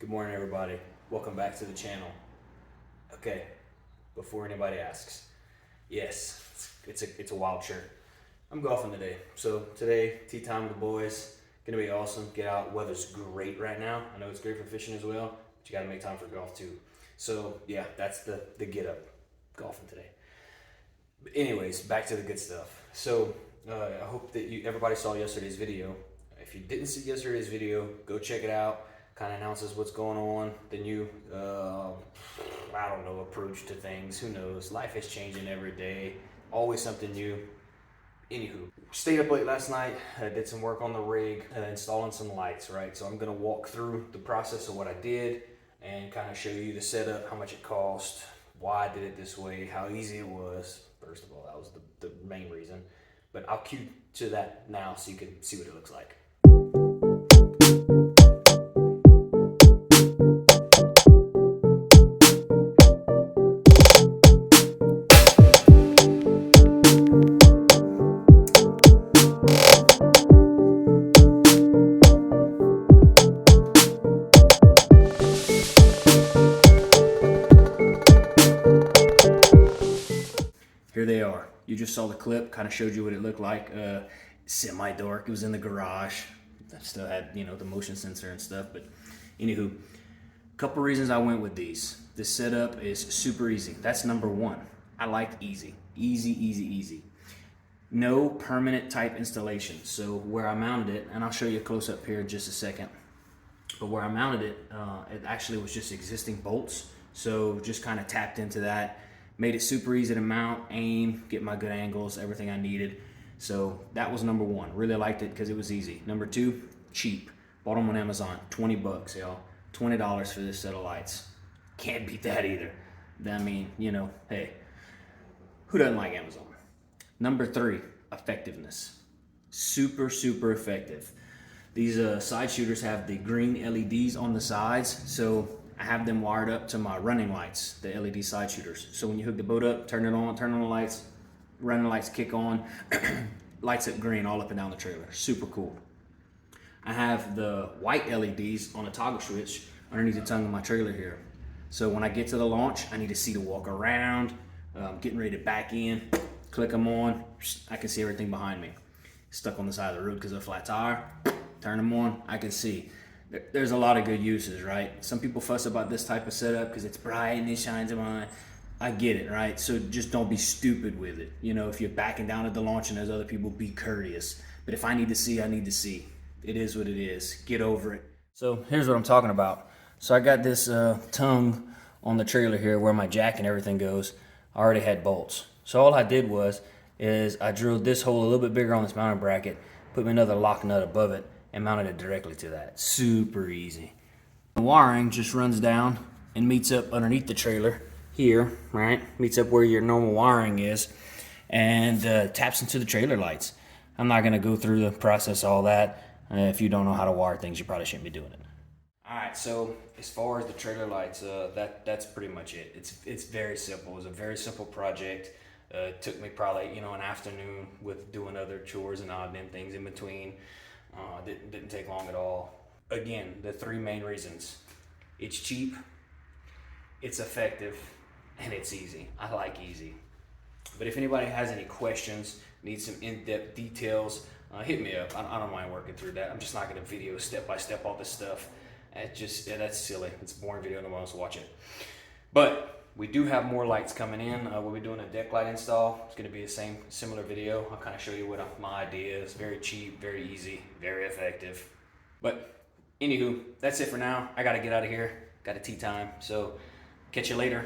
Good morning, everybody. Welcome back to the channel. Okay, before anybody asks, yes, it's a wild shirt. I'm golfing today. So today, tee time with the boys. Gonna be awesome. Get out. Weather's great right now. I know it's great for fishing as well, but you gotta make time for golf too. So yeah, that's the get up. Golfing today. But anyways, back to the good stuff. So I hope that everybody saw yesterday's video. If you didn't see yesterday's video, go check it out. Kind of announces what's going on, the new, I don't know, approach to things. Who knows? Life is changing every day. Always something new. Anywho, stayed up late last night, did some work on the rig, installing some lights, right? So I'm gonna walk through the process of what I did and kind of show you the setup, how much it cost, why I did it this way, how easy it was. First of all, that was the main reason. But I'll cue to that now so you can see what it looks like. Here they are. You just saw the clip, kind of showed you what it looked like. Semi-dark, it was in the garage. I still had, the motion sensor and stuff, but anywho, a couple reasons I went with these. The setup is super easy. That's number one. I like easy. Easy. No permanent type installation. So where I mounted it, and I'll show you a close up here in just a second, but where I mounted it, it actually was just existing bolts. So just kind of tapped into that. Made it super easy to mount, aim, get my good angles, everything I needed. So that was number one. Really liked it because it was easy. Number two, cheap. Bought them on Amazon, 20 bucks, y'all. $20 for this set of lights. Can't beat that either. I mean, hey, who doesn't like Amazon? Number three, effectiveness. Super effective. These side shooters have the green LEDs on the sides, so I have them wired up to my running lights, the LED side shooters. So when you hook the boat up, turn on the lights, running lights kick on, lights up green all up and down the trailer. Super cool. I have the white LEDs on a toggle switch underneath the tongue of my trailer here. So when I get to the launch, I need to see to walk around, getting ready to back in, click them on, I can see everything behind me. Stuck on the side of the road because of a flat tire, turn them on, I can see. There's a lot of good uses, right? Some people fuss about this type of setup because it's bright and it shines them on. I get it, right? So just don't be stupid with it. If you're backing down at the launch and there's other people, be courteous. But if I need to see, I need to see. It is what it is. Get over it. So here's what I'm talking about. So I got this tongue on the trailer here where my jack and everything goes. I already had bolts. So all I did is I drilled this hole a little bit bigger on this mounting bracket, put me another lock nut above it, and mounted it directly to that. Super easy. The wiring just runs down and meets up underneath the trailer here, right? Meets up where your normal wiring is and taps into the trailer lights. I'm not gonna go through the process, all that. If you don't know how to wire things, you probably shouldn't be doing it. All right, so as far as the trailer lights, that's pretty much it. It's very simple. It was a very simple project. It took me probably, an afternoon with doing other chores and odd and things in between. Didn't take long at all. Again, the three main reasons. It's cheap, it's effective, and it's easy. I like easy. But if anybody has any questions, needs some in-depth details, hit me up. I don't mind working through that. I'm just not going to video step-by-step all this stuff. That's silly. It's a boring video, no one wants to watch it. But we do have more lights coming in. We'll be doing a deck light install. It's going to be the similar video. I'll kind of show you what my idea is. Very cheap, very easy, very effective. But anywho, that's it for now. I got to get out of here. Got a tee time. So catch you later.